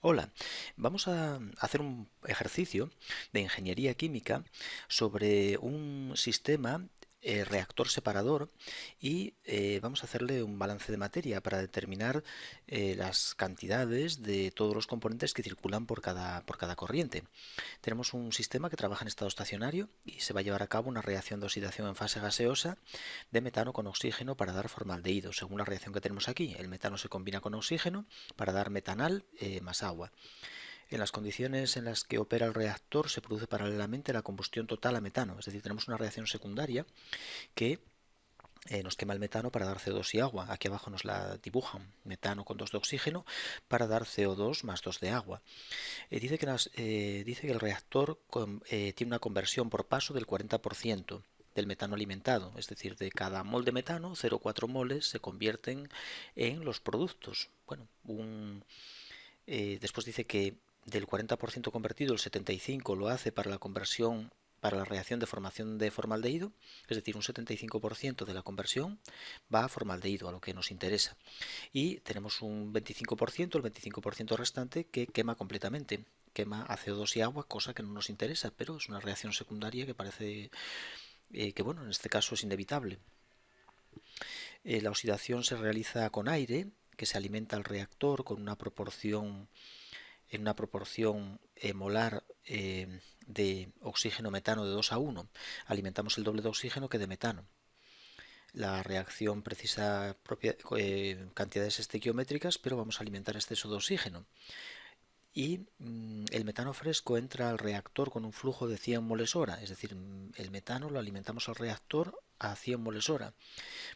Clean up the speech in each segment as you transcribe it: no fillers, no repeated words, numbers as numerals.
Hola, vamos a hacer un ejercicio de ingeniería química sobre un sistema reactor separador y vamos a hacerle un balance de materia para determinar las cantidades de todos los componentes que circulan por cada corriente. Tenemos un sistema que trabaja en estado estacionario y se va a llevar a cabo una reacción de oxidación en fase gaseosa de metano con oxígeno para dar formaldehído. Según la reacción que tenemos aquí, el metano se combina con oxígeno para dar metanal más agua. En las condiciones en las que opera el reactor se produce paralelamente la combustión total a metano, es decir, tenemos una reacción secundaria que nos quema el metano para dar CO2 y agua. Aquí abajo nos la dibujan, metano con 2 de oxígeno para dar CO2 más 2 de agua. Dice que el reactor tiene una conversión por paso del 40% del metano alimentado, es decir, de cada mol de metano, 0,4 moles se convierten en los productos. Bueno, después dice que del 40% convertido, el 75% lo hace para la conversión, para la reacción de formación de formaldehído, es decir, un 75% de la conversión va a formaldehído, a lo que nos interesa. Y tenemos un 25%, el 25% restante, que quema completamente. Quema a CO2 y agua, cosa que no nos interesa, pero es una reacción secundaria que parece que, bueno, en este caso es inevitable. La oxidación se realiza con aire, que se alimenta al reactor con una proporción molar de oxígeno-metano de 2:1. Alimentamos el doble de oxígeno que de metano. La reacción precisa cantidades estequiométricas, pero vamos a alimentar exceso de oxígeno. Y el metano fresco entra al reactor con un flujo de 100 moles hora, es decir, el metano lo alimentamos al reactor a 100 moles hora.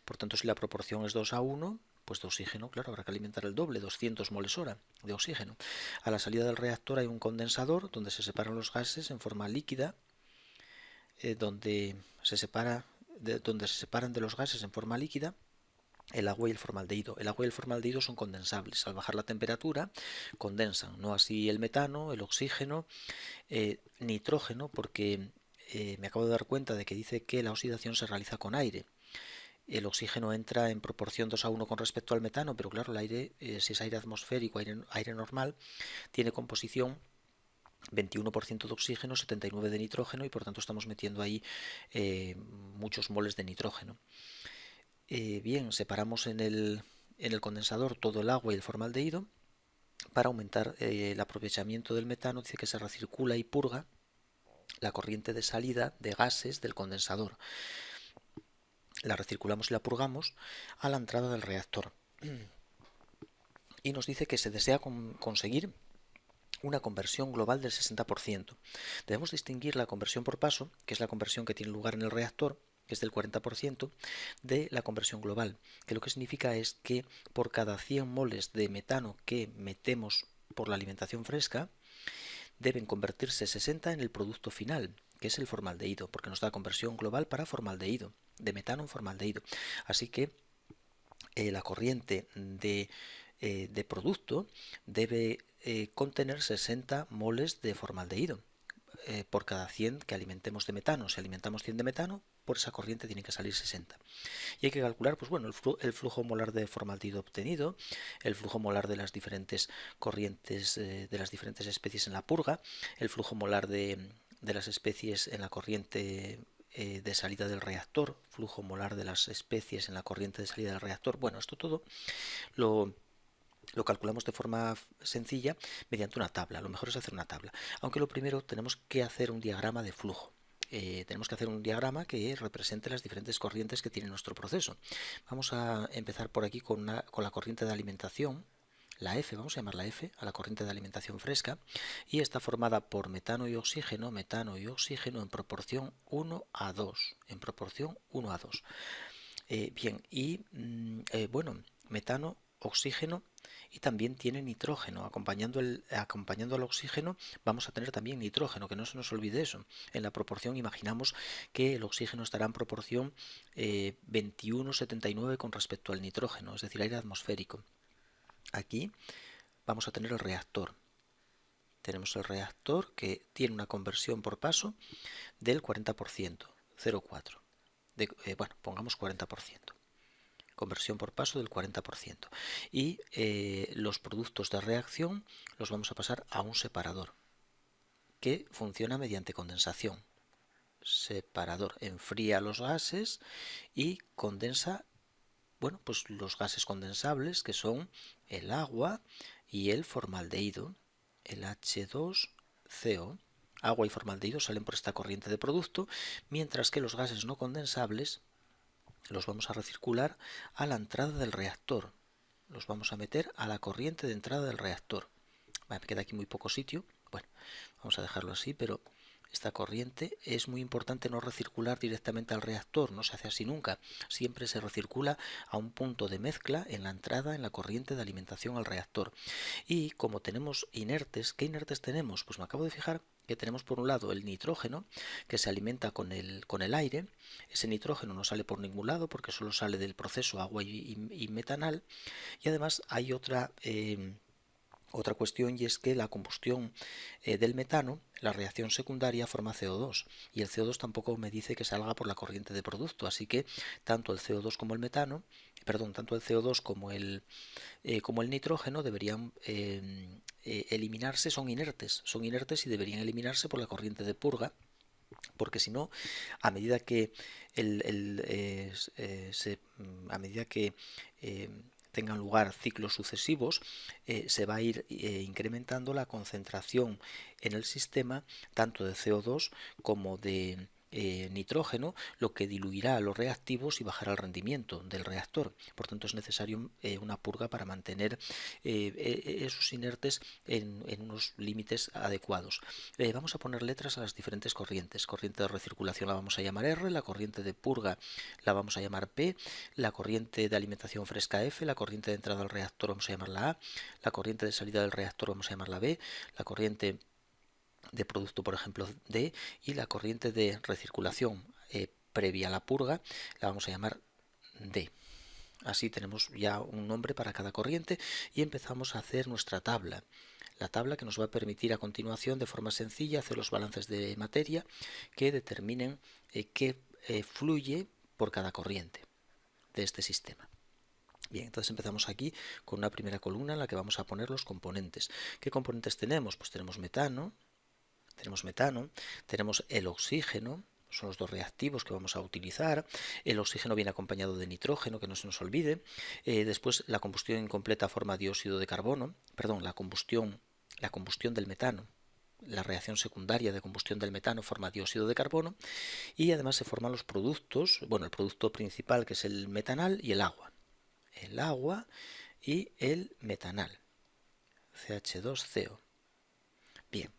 Por tanto, si la proporción es 2:1, pues de oxígeno, claro, habrá que alimentar el doble, 200 moles hora de oxígeno. A la salida del reactor hay un condensador donde se separan los gases en forma líquida, donde se separan de los gases en forma líquida el agua y el formaldehído. El agua y el formaldehído son condensables. Al bajar la temperatura, condensan. No así el metano, el oxígeno, nitrógeno, porque me acabo de dar cuenta de que dice que la oxidación se realiza con aire. El oxígeno entra en proporción 2:1 con respecto al metano, pero claro, el aire, si es aire atmosférico, aire normal, tiene composición 21% de oxígeno, 79% de nitrógeno y por tanto estamos metiendo ahí muchos moles de nitrógeno. Bien, separamos en el condensador todo el agua y el formaldehído para aumentar el aprovechamiento del metano. Dice que se recircula y purga la corriente de salida de gases del condensador. La recirculamos y la purgamos a la entrada del reactor. Y nos dice que se desea conseguir una conversión global del 60%. Debemos distinguir la conversión por paso, que es la conversión que tiene lugar en el reactor, que es del 40%, de la conversión global, que lo que significa es que por cada 100 moles de metano que metemos por la alimentación fresca, deben convertirse 60 en el producto final, que es el formaldehído, porque nos da conversión global para formaldehído, de metano en formaldehído. Así que la corriente de producto debe contener 60 moles de formaldehído por cada 100 que alimentemos de metano. Si alimentamos 100 de metano, por esa corriente tienen que salir 60. Y hay que calcular, pues bueno, el flujo molar de formaldehído obtenido, el flujo molar de las diferentes corrientes, de las diferentes especies en la purga, el flujo molar de las especies en la corriente de salida del reactor, flujo molar de las especies en la corriente de salida del reactor. Bueno, esto todo lo calculamos de forma sencilla mediante una tabla. Lo mejor es hacer una tabla. Aunque lo primero tenemos que hacer un diagrama de flujo. Tenemos que hacer un diagrama que represente las diferentes corrientes que tiene nuestro proceso. Vamos a empezar por aquí con la corriente de alimentación, la F, vamos a llamarla F, a la corriente de alimentación fresca, y está formada por metano y oxígeno en proporción 1:2, en proporción 1:2. Bien, y bueno, metano, oxígeno y también tiene nitrógeno. Acompañando al oxígeno vamos a tener también nitrógeno, que no se nos olvide eso. En la proporción imaginamos que el oxígeno estará en proporción 21:79 con respecto al nitrógeno, es decir, aire atmosférico. Aquí vamos a tener el reactor. Tenemos el reactor que tiene una conversión por paso del 40%, 0,4. Bueno, pongamos 40%. conversión por paso del 40%. Y los productos de reacción los vamos a pasar a un separador que funciona mediante condensación. Separador enfría los gases y condensa, bueno, pues los gases condensables, que son el agua y el formaldehído, el H2CO. Agua y formaldehído salen por esta corriente de producto, mientras que los gases no condensables los vamos a recircular a la entrada del reactor. Los vamos a meter a la corriente de entrada del reactor. Vale, me queda aquí muy poco sitio. Bueno, vamos a dejarlo así, pero esta corriente es muy importante no recircular directamente al reactor, no se hace así nunca. Siempre se recircula a un punto de mezcla en la entrada, en la corriente de alimentación al reactor. Y como tenemos inertes, ¿qué inertes tenemos? Pues me acabo de fijar que tenemos por un lado el nitrógeno, que se alimenta con el aire. Ese nitrógeno no sale por ningún lado porque solo sale del proceso agua y metanal. Y además hay otra cuestión, y es que la combustión del metano, la reacción secundaria, forma CO2, y el CO2 tampoco me dice que salga por la corriente de producto, así que tanto el CO2 como el metano, tanto el CO2 como el nitrógeno deberían eliminarse, son inertes y deberían eliminarse por la corriente de purga, porque si no, a medida que tengan lugar ciclos sucesivos, se va a ir incrementando la concentración en el sistema tanto de CO2 como de nitrógeno, lo que diluirá los reactivos y bajará el rendimiento del reactor. Por tanto, es necesario una purga para mantener esos inertes en unos límites adecuados. Vamos a poner letras a las diferentes corrientes. Corriente de recirculación la vamos a llamar R, la corriente de purga la vamos a llamar P, la corriente de alimentación fresca F, la corriente de entrada al reactor vamos a llamarla A, la corriente de salida del reactor vamos a llamarla B, la corriente de producto, por ejemplo, D, y la corriente de recirculación previa a la purga la vamos a llamar D. Así tenemos ya un nombre para cada corriente y empezamos a hacer nuestra tabla. La tabla que nos va a permitir a continuación, de forma sencilla, hacer los balances de materia que determinen qué fluye por cada corriente de este sistema. Bien, entonces empezamos aquí con una primera columna en la que vamos a poner los componentes. ¿Qué componentes tenemos? Pues tenemos metano, tenemos el oxígeno, son los dos reactivos que vamos a utilizar. El oxígeno viene acompañado de nitrógeno, que no se nos olvide. Después la combustión incompleta forma dióxido de carbono, la combustión del metano. La reacción secundaria de combustión del metano forma dióxido de carbono, y además se forman los productos, el producto principal, que es el metanal, y el agua. El agua y el metanal, CH2CO. Bien.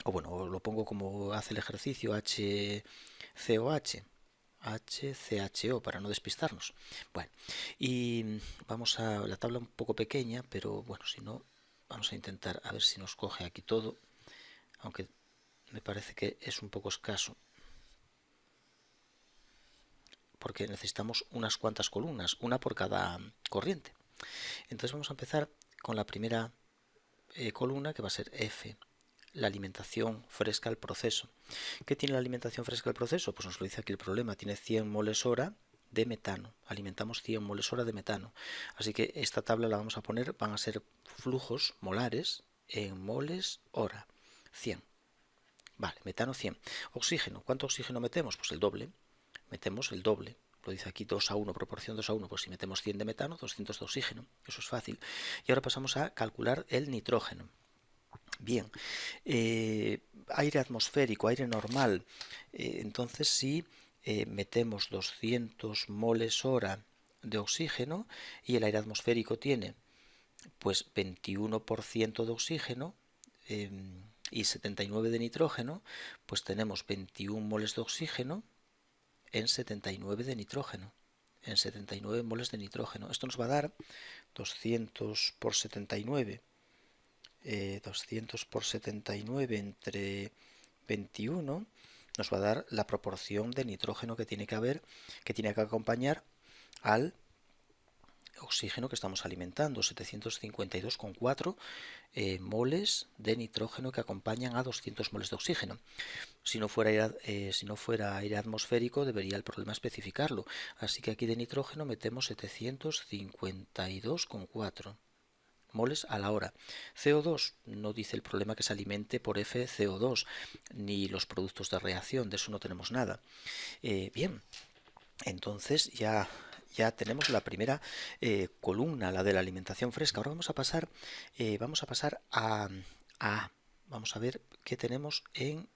O lo pongo como hace el ejercicio, HCOH, HCHO, para no despistarnos. Bueno, y vamos a la tabla un poco pequeña, pero bueno, si no, vamos a intentar a ver si nos coge aquí todo, aunque me parece que es un poco escaso, porque necesitamos unas cuantas columnas, una por cada corriente. Entonces vamos a empezar con la primera columna, que va a ser F, la alimentación fresca al proceso. ¿Qué tiene la alimentación fresca al proceso? Pues nos lo dice aquí el problema. Tiene 100 moles hora de metano. Alimentamos 100 moles hora de metano. Así que esta tabla la vamos a poner, van a ser flujos molares en moles hora. 100. Vale, metano 100. Oxígeno. ¿Cuánto oxígeno metemos? Pues el doble. Metemos el doble. Lo dice aquí 2 a 1, proporción 2 a 1. Pues si metemos 100 de metano, 200 de oxígeno. Eso es fácil. Y ahora pasamos a calcular el nitrógeno. Bien, aire atmosférico, aire normal. Entonces, si metemos 200 moles hora de oxígeno y el aire atmosférico tiene pues 21% de oxígeno y 79 de nitrógeno, pues tenemos 21 moles de oxígeno en 79 de nitrógeno. En 79 moles de nitrógeno. Esto nos va a dar 200 por 79. 200 por 79 entre 21 nos va a dar la proporción de nitrógeno que tiene que haber, que tiene que acompañar al oxígeno que estamos alimentando, 752,4 moles de nitrógeno que acompañan a 200 moles de oxígeno. Si no fuera aire atmosférico, debería el problema especificarlo. Así que aquí de nitrógeno metemos 752,4 moles a la hora. CO2 no dice el problema que se alimente por FCO2, ni los productos de reacción, de eso no tenemos nada. Bien, entonces ya tenemos la primera columna, la de la alimentación fresca. Ahora vamos a pasar vamos a ver qué tenemos en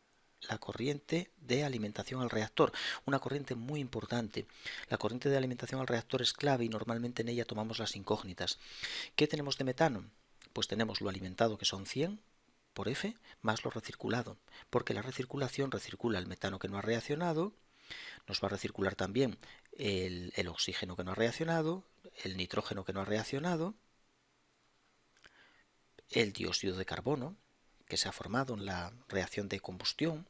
la corriente de alimentación al reactor, una corriente muy importante. La corriente de alimentación al reactor es clave y normalmente en ella tomamos las incógnitas. ¿Qué tenemos de metano? Pues tenemos lo alimentado, que son 100 por F, más lo recirculado, porque la recirculación recircula el metano que no ha reaccionado, nos va a recircular también el oxígeno que no ha reaccionado, el nitrógeno que no ha reaccionado, el dióxido de carbono que se ha formado en la reacción de combustión.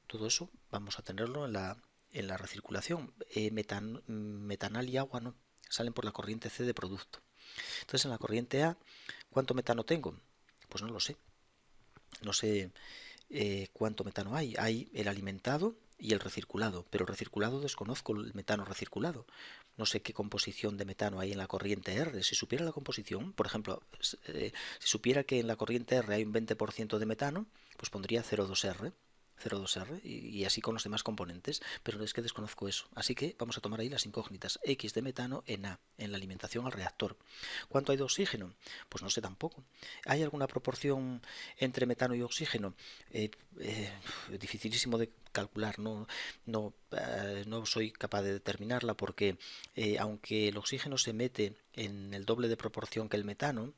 Todo eso vamos a tenerlo en la recirculación. Metanal y agua no, salen por la corriente C de producto. Entonces en la corriente A, ¿cuánto metano tengo? Pues no lo sé. No sé cuánto metano hay. Hay el alimentado y el recirculado, pero el recirculado desconozco el metano recirculado. No sé qué composición de metano hay en la corriente R. Si supiera la composición, por ejemplo, si supiera que en la corriente R hay un 20% de metano, pues pondría 0,2R. 0,2R y así con los demás componentes, pero es que desconozco eso. Así que vamos a tomar ahí las incógnitas. X de metano en A, en la alimentación al reactor. ¿Cuánto hay de oxígeno? Pues no sé tampoco. ¿Hay alguna proporción entre metano y oxígeno? Dificilísimo de calcular, no soy capaz de determinarla porque aunque el oxígeno se mete en el doble de proporción que el metano,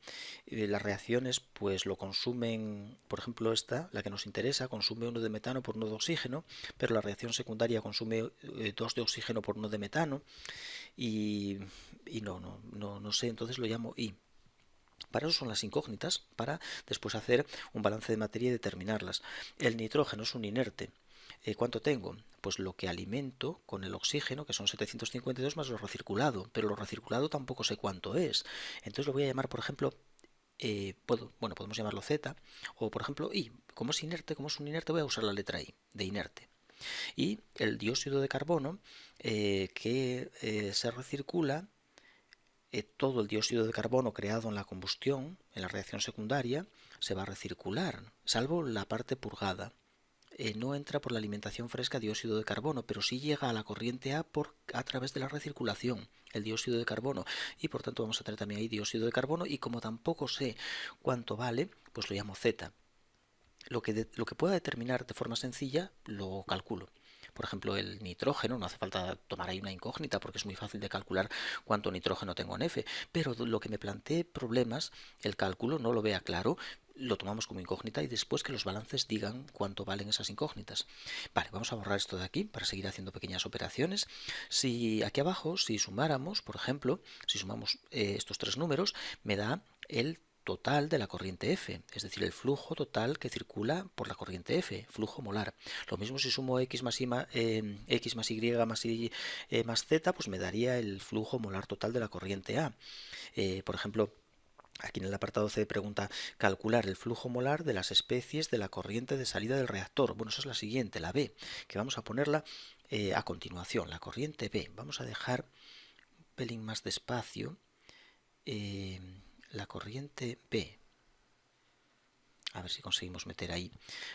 las reacciones pues lo consumen, por ejemplo esta, la que nos interesa, consume 1 de metano por 1 de oxígeno, pero la reacción secundaria consume 2 de oxígeno por 1 de metano y no sé, entonces lo llamo I. Para eso son las incógnitas, para después hacer un balance de materia y determinarlas. El nitrógeno es un inerte. ¿Cuánto tengo? Pues lo que alimento con el oxígeno, que son 752 más lo recirculado, pero lo recirculado tampoco sé cuánto es. Entonces lo voy a llamar, por ejemplo, podemos llamarlo Z, o por ejemplo I. Como es un inerte, voy a usar la letra I, de inerte. Y el dióxido de carbono, que se recircula, todo el dióxido de carbono creado en la combustión, en la reacción secundaria, se va a recircular, salvo la parte purgada. No entra por la alimentación fresca dióxido de carbono, pero sí llega a la corriente A a través de la recirculación, el dióxido de carbono, y por tanto vamos a tener también ahí dióxido de carbono, y como tampoco sé cuánto vale, pues lo llamo Z. Lo que pueda determinar de forma sencilla, lo calculo. Por ejemplo, el nitrógeno, no hace falta tomar ahí una incógnita porque es muy fácil de calcular cuánto nitrógeno tengo en F, pero lo que me plantee problemas, el cálculo no lo vea claro, lo tomamos como incógnita y después que los balances digan cuánto valen esas incógnitas. Vale, vamos a borrar esto de aquí para seguir haciendo pequeñas operaciones. Si aquí abajo, si sumáramos, por ejemplo, si sumamos estos tres números, me da el total de la corriente F, es decir, el flujo total que circula por la corriente F, flujo molar. Lo mismo si sumo X más Y más Z, pues me daría el flujo molar total de la corriente A. Por ejemplo, aquí en el apartado C pregunta calcular el flujo molar de las especies de la corriente de salida del reactor. Bueno, esa es la siguiente, la B, que vamos a ponerla a continuación, la corriente B. Vamos a dejar un pelín más despacio. La corriente B. A ver si conseguimos meter ahí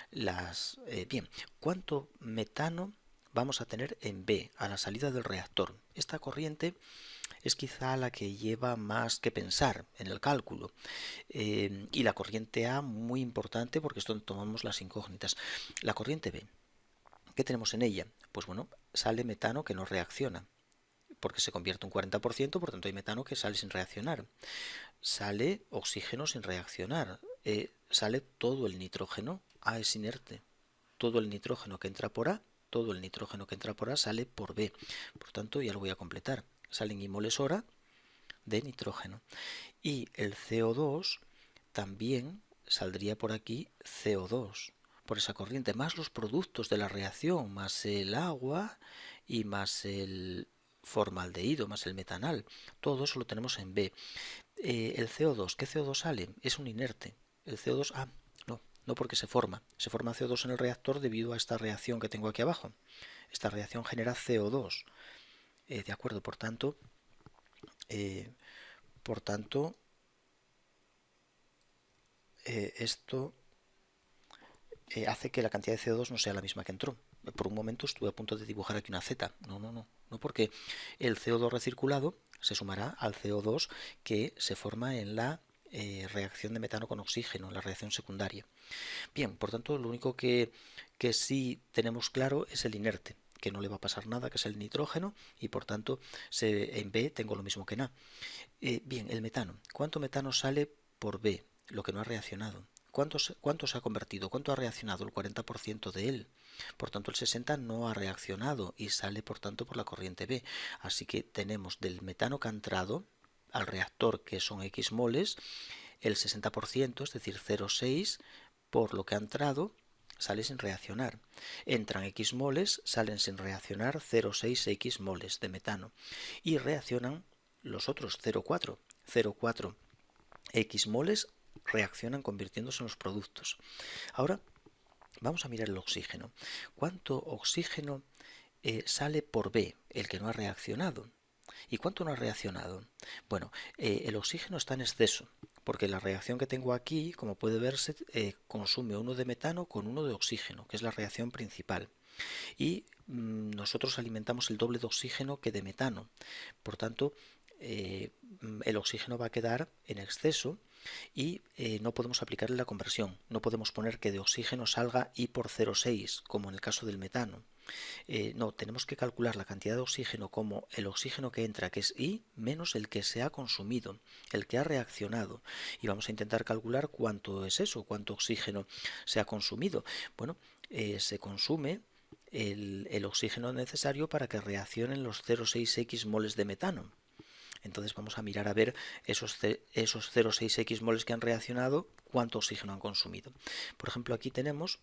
las... bien, ¿cuánto metano vamos a tener en B, a la salida del reactor? Esta corriente es quizá la que lleva más que pensar en el cálculo. Y la corriente A, muy importante porque es donde tomamos las incógnitas. La corriente B, ¿qué tenemos en ella? Pues bueno, sale metano que no reacciona, porque se convierte un 40%, por tanto hay metano que sale sin reaccionar. Sale oxígeno sin reaccionar. Sale todo el nitrógeno. A es inerte. Todo el nitrógeno que entra por A, todo el nitrógeno que entra por A sale por B. Por tanto, ya lo voy a completar. Salen I moles hora de nitrógeno. Y el CO2 también saldría por aquí CO2, por esa corriente, más los productos de la reacción, más el agua y más el formaldehído más el metanal. Todo eso lo tenemos en B. El CO2, ¿qué CO2 sale? Es un inerte. El CO2, no porque se forma. Se forma CO2 en el reactor debido a esta reacción que tengo aquí abajo. Esta reacción genera CO2. ¿De acuerdo? Por tanto, esto hace que la cantidad de CO2 no sea la misma que entró. Por un momento estuve a punto de dibujar aquí una Z. No, porque el CO2 recirculado se sumará al CO2 que se forma en la reacción de metano con oxígeno, en la reacción secundaria. Bien, por tanto, lo único que sí tenemos claro es el inerte, que no le va a pasar nada, que es el nitrógeno, y por tanto en B tengo lo mismo que en A. Bien, el metano. ¿Cuánto metano sale por B? Lo que no ha reaccionado. ¿Cuánto se ha convertido? ¿Cuánto ha reaccionado? El 40% de él. Por tanto, el 60% no ha reaccionado y sale, por tanto, por la corriente B. Así que tenemos del metano que ha entrado al reactor, que son X moles, el 60%, es decir, 0,6, por lo que ha entrado, sale sin reaccionar. Entran X moles, salen sin reaccionar 0,6X moles de metano. Y reaccionan los otros 0,4. 0,4 X moles reaccionan convirtiéndose en los productos. Ahora vamos a mirar el oxígeno. ¿Cuánto oxígeno sale por B, el que no ha reaccionado? ¿Y cuánto no ha reaccionado? Bueno, el oxígeno está en exceso, porque la reacción que tengo aquí, como puede verse, consume uno de metano con uno de oxígeno, que es la reacción principal. Y nosotros alimentamos el doble de oxígeno que de metano. Por tanto, el oxígeno va a quedar en exceso y no podemos aplicarle la conversión. No podemos poner que de oxígeno salga I por 0,6, como en el caso del metano. No, tenemos que calcular la cantidad de oxígeno como el oxígeno que entra, que es I, menos el que se ha consumido, el que ha reaccionado. Y vamos a intentar calcular cuánto es eso, cuánto oxígeno se ha consumido. Bueno, se consume el oxígeno necesario para que reaccionen los 0,6X moles de metano. Entonces vamos a mirar a ver esos 0,6X moles que han reaccionado, cuánto oxígeno han consumido. Por ejemplo, aquí tenemos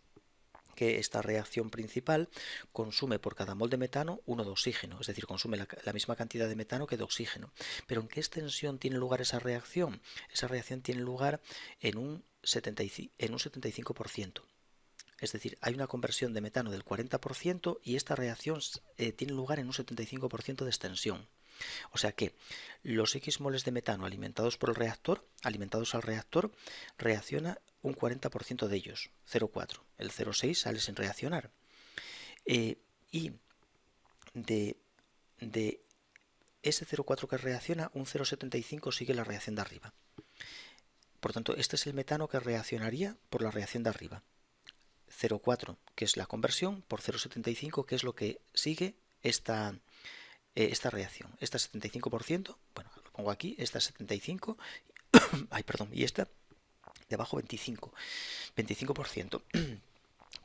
que esta reacción principal consume por cada mol de metano 1 de oxígeno, es decir, consume la misma cantidad de metano que de oxígeno. ¿Pero en qué extensión tiene lugar esa reacción? Esa reacción tiene lugar en un 75%. Es decir, hay una conversión de metano del 40% y esta reacción tiene lugar en un 75% de extensión. O sea que los X moles de metano alimentados al reactor, reacciona un 40% de ellos, 0,4. El 0,6 sale sin reaccionar. Y de ese 0,4 que reacciona, un 0,75 sigue la reacción de arriba. Por tanto, este es el metano que reaccionaría por la reacción de arriba. 0,4, que es la conversión, por 0,75, que es lo que sigue esta reacción. Esta 75%, bueno, lo pongo aquí, esta 75, y esta de abajo 25%.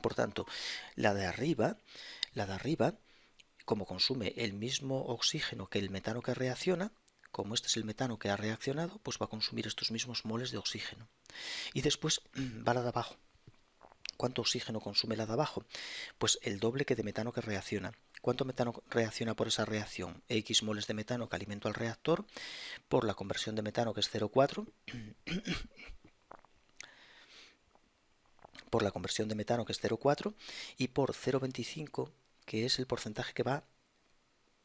Por tanto, la de arriba, como consume el mismo oxígeno que el metano que reacciona, como este es el metano que ha reaccionado, pues va a consumir estos mismos moles de oxígeno. Y después va la de abajo. ¿Cuánto oxígeno consume la de abajo? Pues el doble que de metano que reacciona. ¿Cuánto metano reacciona por esa reacción? X moles de metano que alimento al reactor por la conversión de metano, que es 0,4, por la conversión de metano, que es 0,4, y por 0,25, que es el porcentaje que va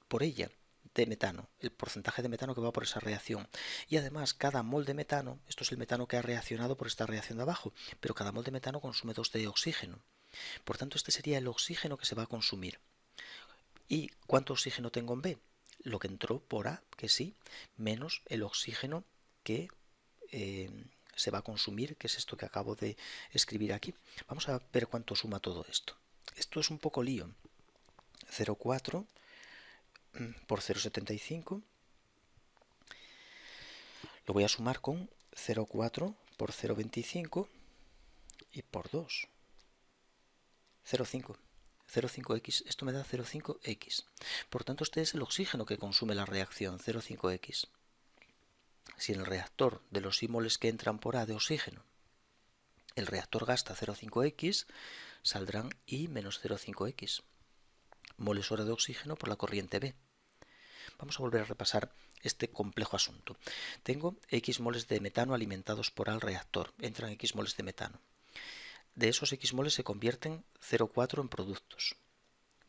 por ella de metano, el porcentaje de metano que va por esa reacción. Y además, cada mol de metano, esto es el metano que ha reaccionado por esta reacción de abajo, pero cada mol de metano consume 2 de oxígeno. Por tanto, este sería el oxígeno que se va a consumir. ¿Y cuánto oxígeno tengo en B? Lo que entró por A, que sí, menos el oxígeno que se va a consumir, que es esto que acabo de escribir aquí. Vamos a ver cuánto suma todo esto. Esto es un poco lío. 0,4 por 0,75 lo voy a sumar con 0,4 por 0,25 y por 2. 0,5. 0,5x. Esto me da 0,5x. Por tanto, este es el oxígeno que consume la reacción, 0,5x. Si en el reactor de los I moles que entran por A de oxígeno, el reactor gasta 0,5x, saldrán I menos 0,5x. Moles hora de oxígeno por la corriente B. Vamos a volver a repasar este complejo asunto. Tengo X moles de metano alimentados por al reactor. Entran X moles de metano. De esos X moles se convierten 0,4 en productos.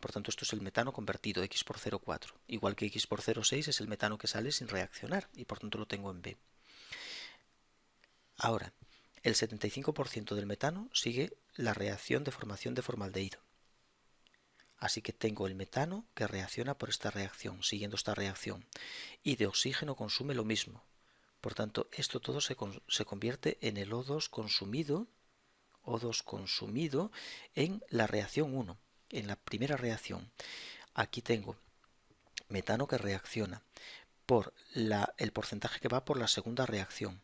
Por tanto, esto es el metano convertido, X por 0,4. Igual que X por 0,6 es el metano que sale sin reaccionar y por tanto lo tengo en B. Ahora, el 75% del metano sigue la reacción de formación de formaldehído. Así que tengo el metano que reacciona por esta reacción, siguiendo esta reacción. Y de oxígeno consume lo mismo. Por tanto, esto todo se convierte en el O2 consumido en la reacción 1, en la primera reacción. Aquí tengo metano que reacciona por el porcentaje que va por la segunda reacción.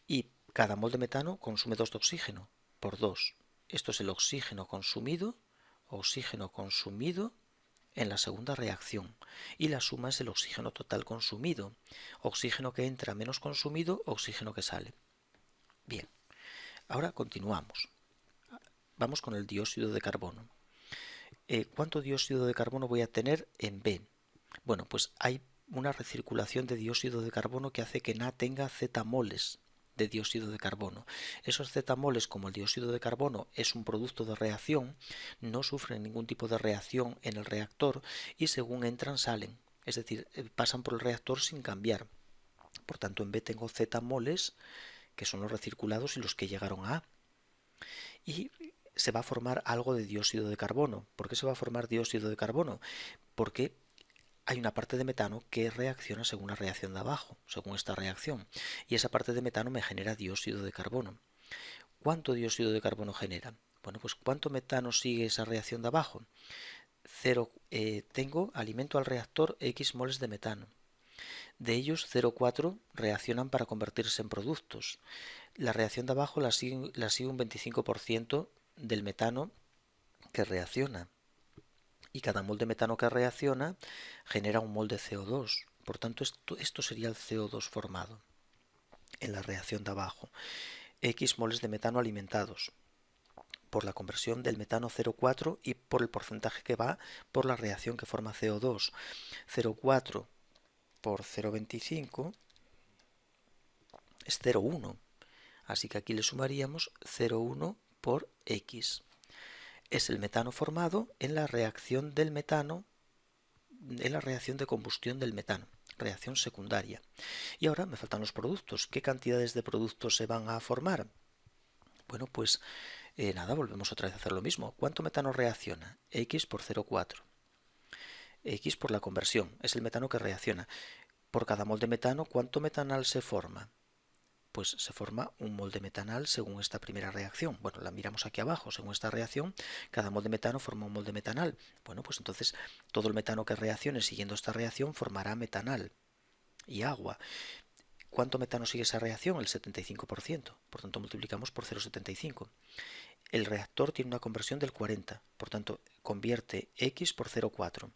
Y cada mol de metano consume 2 de oxígeno, por 2. Esto es el oxígeno consumido en la segunda reacción. Y la suma es el oxígeno total consumido. Oxígeno que entra menos consumido, oxígeno que sale. Bien, ahora continuamos. Vamos con el dióxido de carbono. ¿Cuánto dióxido de carbono voy a tener en B? Bueno, pues hay una recirculación de dióxido de carbono que hace que Na tenga Z moles de dióxido de carbono. Esos Z moles, como el dióxido de carbono es un producto de reacción, no sufren ningún tipo de reacción en el reactor y según entran salen. Es decir, pasan por el reactor sin cambiar. Por tanto, en B tengo Z moles, que son los recirculados y los que llegaron a A. Y se va a formar algo de dióxido de carbono. ¿Por qué se va a formar dióxido de carbono? Porque hay una parte de metano que reacciona según la reacción de abajo, según esta reacción. Y esa parte de metano me genera dióxido de carbono. ¿Cuánto dióxido de carbono genera? Bueno, pues ¿cuánto metano sigue esa reacción de abajo? Alimento al reactor X moles de metano. De ellos 0,4 reaccionan para convertirse en productos. La reacción de abajo la sigue un 25% del metano que reacciona. Y cada mol de metano que reacciona genera un mol de CO2. Por tanto, esto sería el CO2 formado en la reacción de abajo. X moles de metano alimentados por la conversión del metano 0,4 y por el porcentaje que va por la reacción que forma CO2. 0,4 por 0,25 es 0,1. Así que aquí le sumaríamos 0,1 por X. Es el metano formado en la reacción del metano, en la reacción de combustión del metano, reacción secundaria. Y ahora me faltan los productos. ¿Qué cantidades de productos se van a formar? Bueno, pues nada, volvemos otra vez a hacer lo mismo. ¿Cuánto metano reacciona? X por 0,4. X por la conversión, es el metano que reacciona. Por cada mol de metano, ¿cuánto metanal se forma? Pues se forma un mol de metanal según esta primera reacción. Bueno, la miramos aquí abajo. Según esta reacción, cada mol de metano forma un mol de metanal. Bueno, pues entonces todo el metano que reaccione siguiendo esta reacción formará metanal y agua. ¿Cuánto metano sigue esa reacción? El 75%. Por tanto, multiplicamos por 0,75. El reactor tiene una conversión del 40. Por tanto, convierte X por 0,4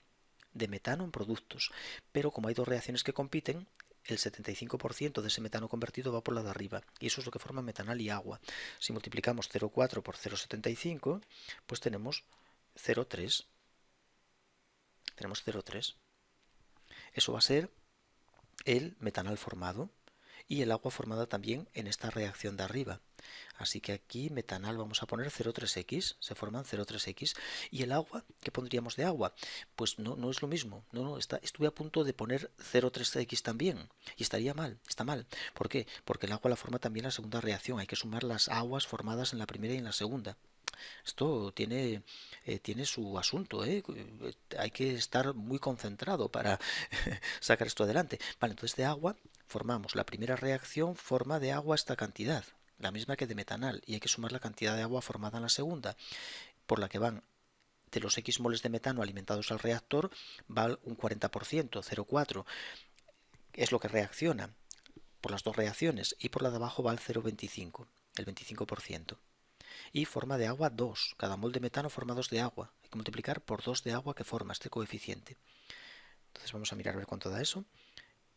de metano en productos. Pero como hay dos reacciones que compiten, el 75% de ese metano convertido va por la de arriba, y eso es lo que forma metanal y agua. Si multiplicamos 0,4 por 0,75, pues tenemos 0,3. Tenemos 0,3. Eso va a ser el metanal formado y el agua formada también en esta reacción de arriba. Así que aquí metanal vamos a poner 0,3x, se forman 0,3x. ¿Y el agua? ¿Qué pondríamos de agua? Pues no es lo mismo. Estuve a punto de poner 0,3x también. Y estaría mal, está mal. ¿Por qué? Porque el agua la forma también la segunda reacción. Hay que sumar las aguas formadas en la primera y en la segunda. Esto tiene su asunto, hay que estar muy concentrado para sacar esto adelante. Vale, entonces de agua formamos la primera reacción, forma de agua esta cantidad, la misma que de metanal, y hay que sumar la cantidad de agua formada en la segunda, por la que van de los X moles de metano alimentados al reactor, va un 40%, 0,4, es lo que reacciona por las dos reacciones, y por la de abajo va el 0,25, el 25%. Y forma de agua 2. Cada mol de metano forma 2 de agua. Hay que multiplicar por 2 de agua que forma este coeficiente. Entonces vamos a mirar a ver cuánto da eso.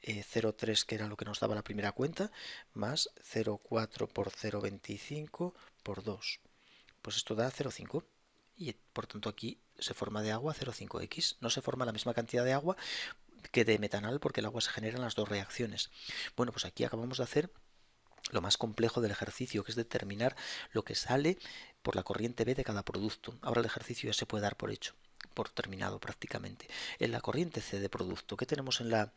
0,3 que era lo que nos daba la primera cuenta, más 0,4 por 0,25 por 2. Pues esto da 0,5. Y por tanto aquí se forma de agua 0,5x. No se forma la misma cantidad de agua, que de metanal, porque el agua se genera en las dos reacciones. Bueno, pues aquí acabamos de hacer lo más complejo del ejercicio, que es determinar lo que sale por la corriente B de cada producto. Ahora el ejercicio ya se puede dar por hecho, por terminado prácticamente. En la corriente C de producto, ¿qué tenemos en la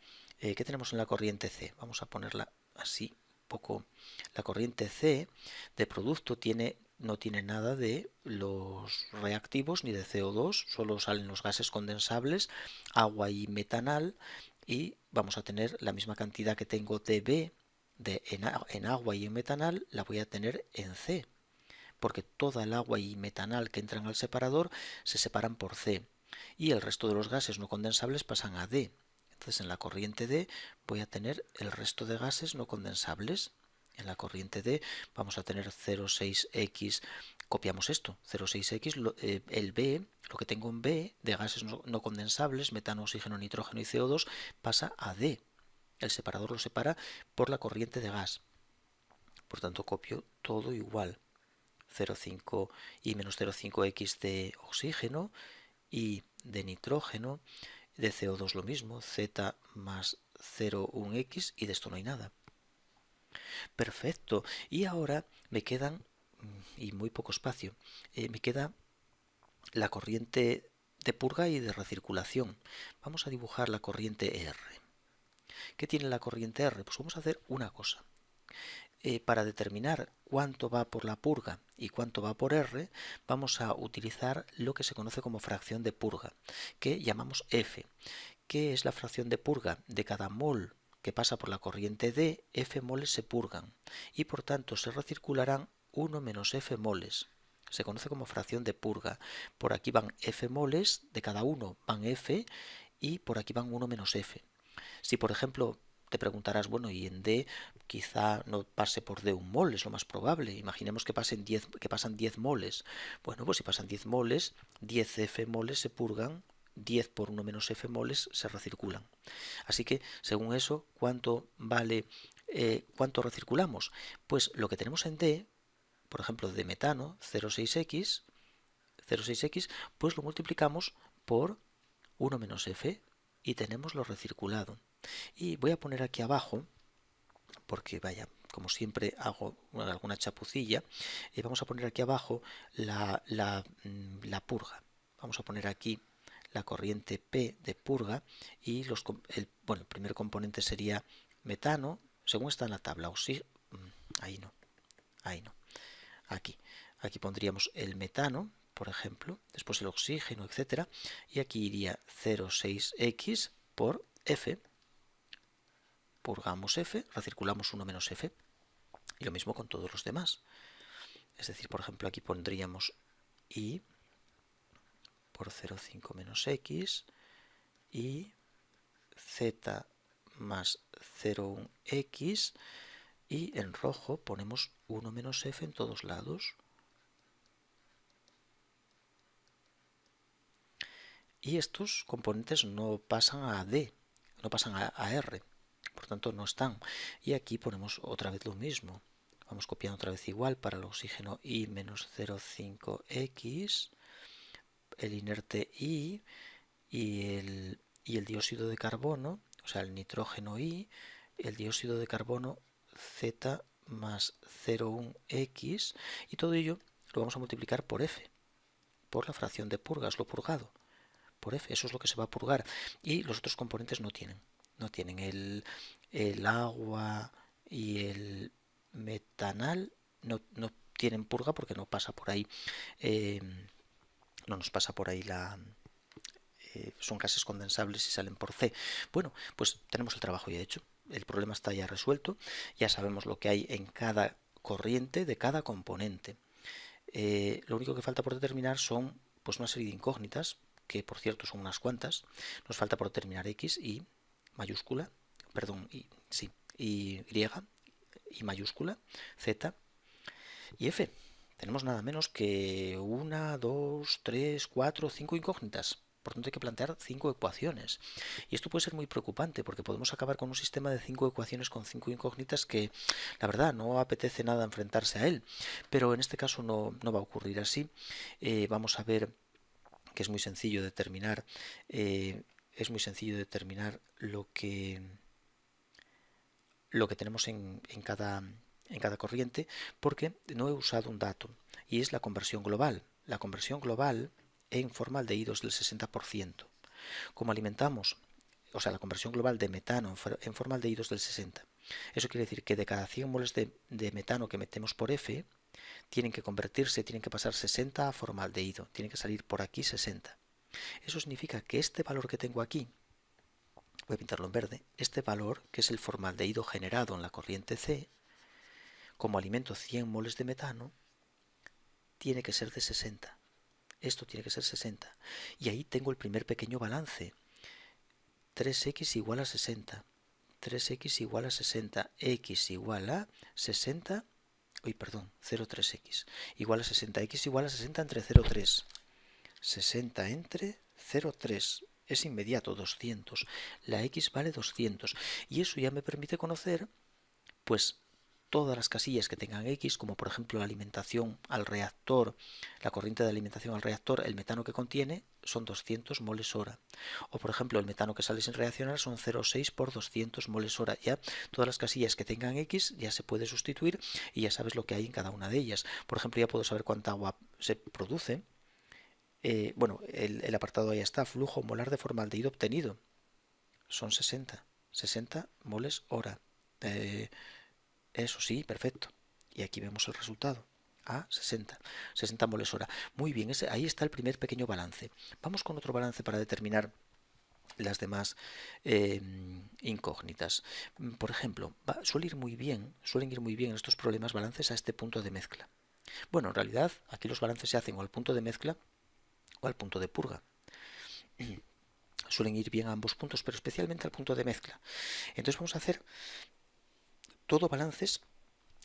corriente C? Vamos a ponerla así, un poco. La corriente C de producto no tiene nada de los reactivos ni de CO2, solo salen los gases condensables, agua y metanal, y vamos a tener la misma cantidad que tengo de B en agua y en metanal, la voy a tener en C, porque toda el agua y metanal que entran al separador se separan por C, y el resto de los gases no condensables pasan a D. Entonces en la corriente D voy a tener el resto de gases no condensables. En la corriente D vamos a tener 0,6x, copiamos esto, 0,6x, el B, lo que tengo en B de gases no condensables, metano, oxígeno, nitrógeno y CO2, pasa a D. El separador lo separa por la corriente de gas. Por tanto, copio todo igual. 0,5 y menos 0,5x de oxígeno y de nitrógeno, de CO2 lo mismo, Z más 0,1x, y de esto no hay nada. Perfecto. Y ahora me quedan, y muy poco espacio, me queda la corriente de purga y de recirculación. Vamos a dibujar la corriente R. ¿Qué tiene la corriente R? Pues vamos a hacer una cosa. Para determinar cuánto va por la purga y cuánto va por R, vamos a utilizar lo que se conoce como fracción de purga, que llamamos F. ¿Qué es la fracción de purga? De cada mol que pasa por la corriente D, F moles se purgan y por tanto se recircularán 1 menos F moles. Se conoce como fracción de purga. Por aquí van F moles, de cada uno van F, y por aquí van 1 menos F. Si por ejemplo te preguntarás, bueno, y en D quizá no pase por D un mol, es lo más probable. Imaginemos que pasan 10 moles. Bueno, pues si pasan 10 moles, 10 F moles se purgan, 10 por 1 menos F moles se recirculan. Así que, según eso, ¿cuánto vale, cuánto recirculamos? Pues lo que tenemos en D, por ejemplo, de metano, 0,6x, pues lo multiplicamos por 1 menos F y tenemos lo recirculado. Y voy a poner aquí abajo, porque vaya, como siempre hago alguna chapucilla, vamos a poner aquí abajo la purga. Vamos a poner aquí la corriente P de purga y el primer componente sería metano, según está en la tabla, ahí no, aquí pondríamos el metano, por ejemplo, después el oxígeno, etcétera, y aquí iría 0,6x por F. Purgamos F, recirculamos 1 menos F, y lo mismo con todos los demás. Es decir, por ejemplo, aquí pondríamos I por 0,5 menos X y Z más 0,1X, y en rojo ponemos 1 menos F en todos lados. Y estos componentes no pasan a D, no pasan a R. Por tanto no están. Y aquí ponemos otra vez lo mismo. Vamos copiando otra vez igual para el oxígeno I menos 0,5x, el inerte I y el dióxido de carbono, o sea el nitrógeno I, el dióxido de carbono Z más 0,1x, y todo ello lo vamos a multiplicar por F, por la fracción de purga, es lo purgado, por F, eso es lo que se va a purgar, y los otros componentes no tienen el agua y el metanal, no tienen purga porque no pasa por ahí, no nos pasa por ahí son gases condensables y salen por C. Bueno, pues tenemos el trabajo ya hecho, el problema está ya resuelto, ya sabemos lo que hay en cada corriente de cada componente. Lo único que falta por determinar son pues una serie de incógnitas, que por cierto son unas cuantas. Nos falta por determinar X y mayúscula, perdón, Y mayúscula, Z y F. Tenemos nada menos que 1, 2, 3, 4, 5 incógnitas. Por tanto hay que plantear 5 ecuaciones. Y esto puede ser muy preocupante porque podemos acabar con un sistema de 5 ecuaciones con 5 incógnitas que la verdad no apetece nada enfrentarse a él. Pero en este caso no va a ocurrir así. Vamos a ver que es muy sencillo determinar es muy sencillo determinar lo que tenemos en cada corriente, porque no he usado un dato, y es la conversión global. La conversión global en formaldehído es del 60%. Como alimentamos, o sea, la conversión global de metano en formaldehído es del 60%. Eso quiere decir que de cada 100 moles de metano que metemos por F, tienen que pasar 60 a formaldehído, tienen que salir por aquí 60. Eso significa que este valor que tengo aquí, voy a pintarlo en verde, este valor, que es el formaldehído generado en la corriente C, como alimento 100 moles de metano, tiene que ser de 60. Esto tiene que ser 60. Y ahí tengo el primer pequeño balance. 3x igual a 60. 3x igual a 60. X igual a 60. 0,3x. Igual a 60. X igual a 60 entre 0,3. 60 entre 0,3. Es inmediato, 200. La X vale 200. Y eso ya me permite conocer, pues, todas las casillas que tengan X, como por ejemplo la alimentación al reactor, la corriente de alimentación al reactor, el metano que contiene son 200 moles hora. O por ejemplo el metano que sale sin reaccionar son 0,6 por 200 moles hora. Ya todas las casillas que tengan X ya se puede sustituir y ya sabes lo que hay en cada una de ellas. Por ejemplo, ya puedo saber cuánta agua se produce. Bueno, el apartado ahí está, flujo molar de formaldehído obtenido. Son 60 moles hora. Eso sí, perfecto. Y aquí vemos el resultado. A 60 moles hora. Muy bien, ahí está el primer pequeño balance. Vamos con otro balance para determinar las demás incógnitas. Por ejemplo, suelen ir muy bien en estos problemas balances a este punto de mezcla. Bueno, en realidad aquí los balances se hacen o al punto de mezcla o al punto de purga. Suelen ir bien a ambos puntos, pero especialmente al punto de mezcla. Entonces vamos a hacer todo balances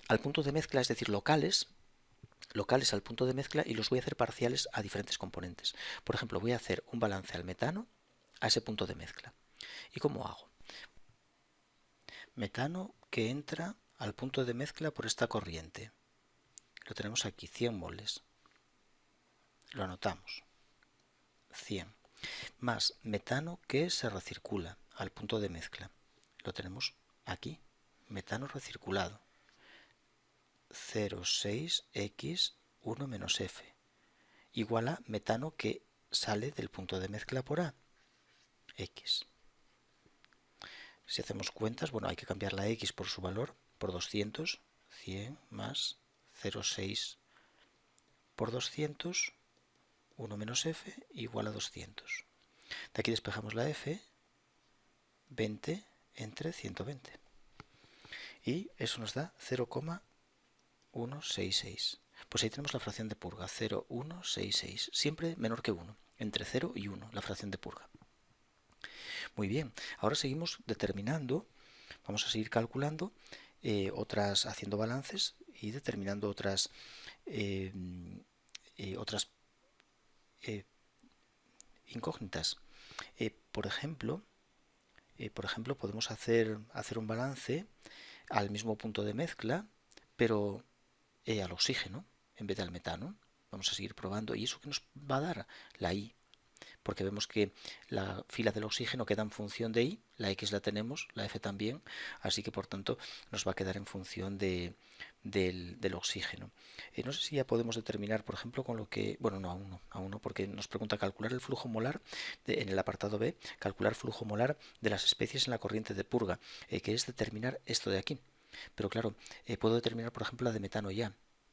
al punto de mezcla, es decir, locales al punto de mezcla, y los voy a hacer parciales a diferentes componentes. Por ejemplo, voy a hacer un balance al metano a ese punto de mezcla. ¿Y cómo hago? Metano que entra al punto de mezcla por esta corriente. Lo tenemos aquí, 100 moles. Lo anotamos. 100. Más metano que se recircula al punto de mezcla. Lo tenemos aquí. Metano recirculado. 0,6x 1 menos F. Igual a metano que sale del punto de mezcla por A. X. Si hacemos cuentas, bueno, hay que cambiar la X por su valor, por 200. 100 más 0,6 por 200. 1 menos F igual a 200. De aquí despejamos la F. 20 entre 120. Y eso nos da 0,166. Pues ahí tenemos la fracción de purga, 0,166. Siempre menor que 1. Entre 0 y 1, la fracción de purga. Muy bien, ahora seguimos determinando, vamos a seguir calculando haciendo balances y determinando otras incógnitas. Por ejemplo, podemos hacer un balance al mismo punto de mezcla, pero al oxígeno en vez del metano. Vamos a seguir probando. ¿Y eso qué nos va a dar? La I. Porque vemos que la fila del oxígeno queda en función de I, la X la tenemos, la F también, así que por tanto nos va a quedar en función del oxígeno. No sé si ya podemos determinar, por ejemplo, con lo que... Bueno, no, aún no, porque nos pregunta calcular el flujo molar, en el apartado B, calcular flujo molar de las especies en la corriente de purga, que es determinar esto de aquí. Pero claro, puedo determinar, por ejemplo, la de metano ya.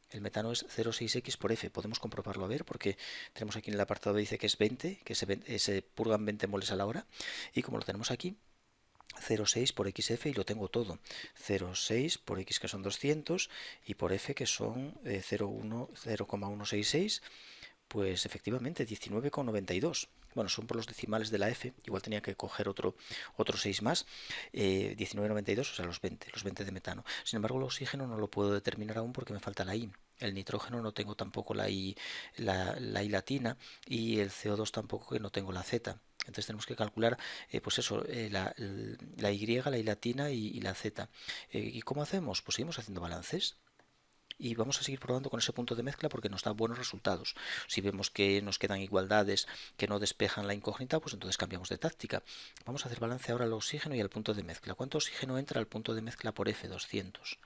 El metano es 0,6x por F. Podemos comprobarlo a ver, porque tenemos aquí en el apartado dice que es 20, que se purgan 20 moles a la hora. Y como lo tenemos aquí, 0,6 por XF y lo tengo todo. 0,6 por X que son 200 y por F que son 0,166. Pues efectivamente 19,92. Bueno, son por los decimales de la F, igual tenía que coger otro 6 más, 19,92, o sea, los 20 de metano. Sin embargo, el oxígeno no lo puedo determinar aún porque me falta la I. El nitrógeno no tengo tampoco la I latina, y el CO2 tampoco, que no tengo la Z. Entonces tenemos que calcular, pues eso, la Y, la I latina y la Z. ¿Y cómo hacemos? Pues seguimos haciendo balances. y vamos a seguir probando con ese punto de mezcla porque nos da buenos resultados. Si vemos que nos quedan igualdades que no despejan la incógnita, pues entonces cambiamos de táctica. Vamos a hacer balance ahora al oxígeno y al punto de mezcla. ¿Cuánto oxígeno entra al punto de mezcla por F200?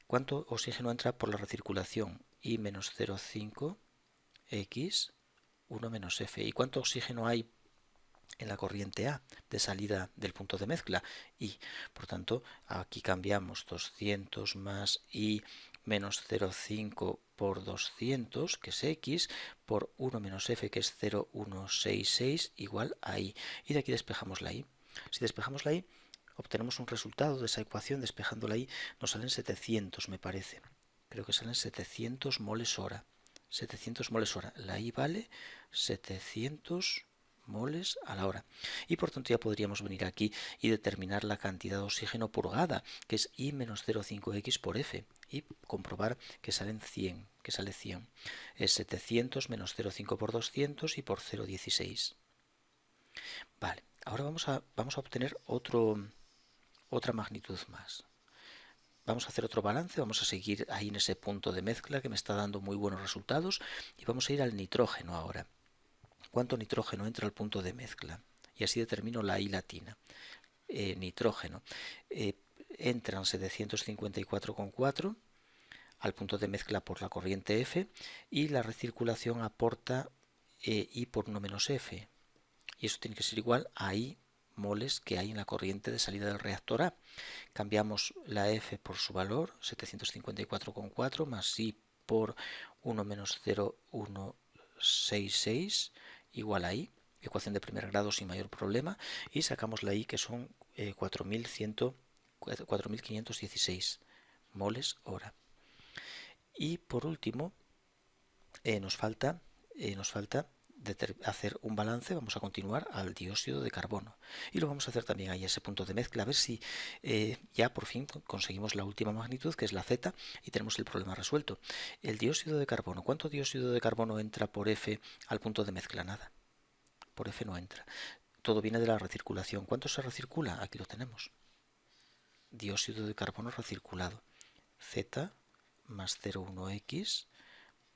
¿Cuánto oxígeno entra por la recirculación? I menos 0,5 X 1 menos F. ¿Y cuánto oxígeno hay en la corriente A de salida del punto de mezcla? Y, por tanto, aquí cambiamos 200 más I menos 0,5 por 200, que es X, por 1 menos F, que es 0,166, igual a I. Y de aquí despejamos la I. Si despejamos la I, obtenemos un resultado de esa ecuación. Despejando la I, nos salen 700, me parece. Creo que salen 700 moles hora. 700 moles hora. La I vale 700 moles a la hora. Y por tanto ya podríamos venir aquí y determinar la cantidad de oxígeno purgada, que es I menos 0,5X por F, y comprobar que salen 100, que sale 100. Es 700 menos 0,5 por 200 y por 0,16. Vale, ahora vamos a obtener otra magnitud más. Vamos a hacer otro balance, vamos a seguir ahí en ese punto de mezcla que me está dando muy buenos resultados y vamos a ir al nitrógeno ahora. ¿Cuánto nitrógeno entra al punto de mezcla? Y así determino la I latina. Nitrógeno. Entran 754,4 al punto de mezcla por la corriente F y la recirculación aporta I por 1 menos F. Y eso tiene que ser igual a I moles que hay en la corriente de salida del reactor A. Cambiamos la F por su valor, 754,4 más I por 1 menos 0,166 igual a I, ecuación de primer grado sin mayor problema, y sacamos la I, que son 4.516 moles hora. Y por último nos falta hacer un balance. Vamos a continuar al dióxido de carbono y lo vamos a hacer también ahí a ese punto de mezcla, a ver si ya por fin conseguimos la última magnitud, que es la Z, y tenemos el problema resuelto. El dióxido de carbono, ¿cuánto dióxido de carbono entra por F al punto de mezcla? Nada, por F no entra. Todo viene de la recirculación. ¿Cuánto se recircula? Aquí lo tenemos. Dióxido de carbono recirculado, Z más 0,1X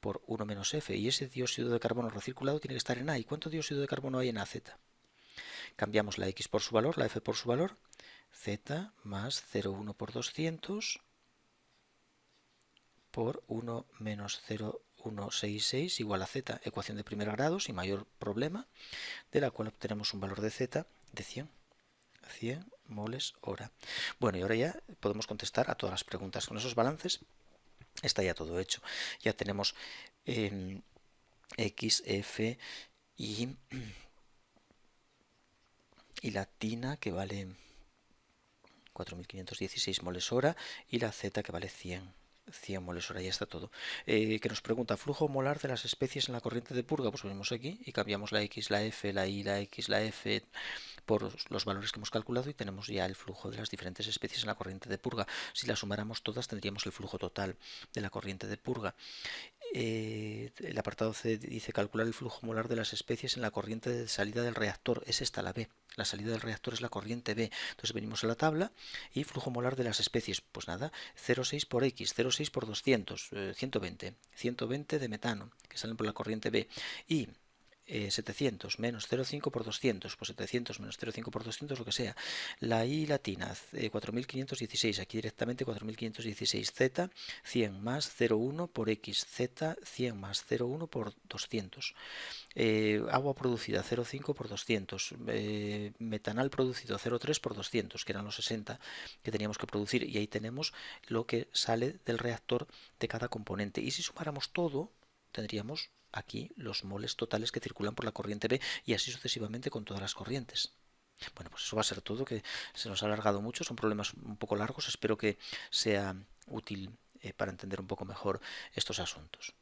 por 1 menos F, y ese dióxido de carbono recirculado tiene que estar en A. ¿Y cuánto dióxido de carbono hay en AZ? Cambiamos la X por su valor, la F por su valor, Z más 0,1 por 200 por 1 menos 0,166 igual a Z, ecuación de primer grado sin mayor problema, de la cual obtenemos un valor de Z de 100 moles hora. Bueno, y ahora ya podemos contestar a todas las preguntas. Con esos balances está ya todo hecho. Ya tenemos X, F y latina, que vale 4.516 moles hora, y la Z, que vale 100 moles hora. Ya está todo. Que nos pregunta, flujo molar de las especies en la corriente de purga. Pues venimos aquí y cambiamos la X, la F, la I, la X, la F por los valores que hemos calculado y tenemos ya el flujo de las diferentes especies en la corriente de purga. Si las sumáramos todas tendríamos el flujo total de la corriente de purga. El apartado C dice calcular el flujo molar de las especies en la corriente de salida del reactor. Es esta la B. La salida del reactor es la corriente B. Entonces venimos a la tabla y flujo molar de las especies. Pues nada, 0,6 por X, 0,6 por 200, 120. 120 de metano que salen por la corriente B. Y 700 menos 0,5 por 200, pues 700 menos 0,5 por 200, lo que sea. La I latina, 4.516, aquí directamente 4.516, Z, 100 más 0,1 por X, Z, 100 más 0,1 por 200. Agua producida, 0,5 por 200. Metanal producido, 0,3 por 200, que eran los 60 que teníamos que producir. Y ahí tenemos lo que sale del reactor de cada componente. Y si sumáramos todo, tendríamos aquí los moles totales que circulan por la corriente B y así sucesivamente con todas las corrientes. Bueno, pues eso va a ser todo, que se nos ha alargado mucho, son problemas un poco largos, espero que sea útil para entender un poco mejor estos asuntos.